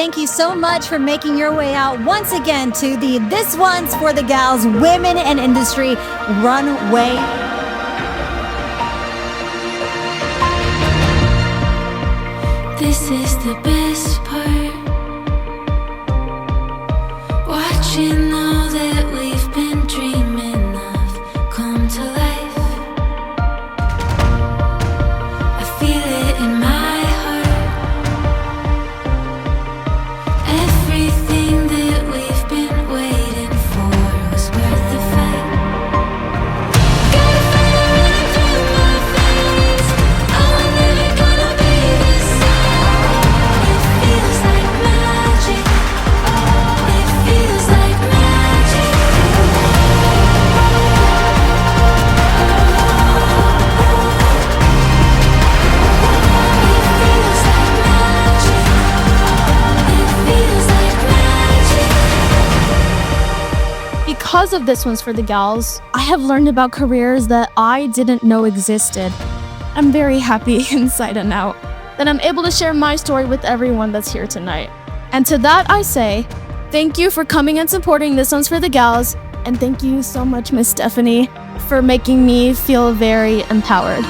thank you so much for making your way out once again to the This One's for the Gals Women in Industry Runway. This is the best part. Watching all that we've been dreaming of come to life. I feel it in my heart. Everything that we've been waiting for was worth the fight. Got a fire running through my veins. Oh, I'm never gonna be the same. It feels like magic. It feels like magic. Because of This One's for the Gals, I have learned about careers that I didn't know existed. I'm very happy inside and out that I'm able to share my story with everyone that's here tonight. And to that I say, thank you for coming and supporting This One's for the Gals, and thank you so much, Miss Stephanie, for making me feel very empowered.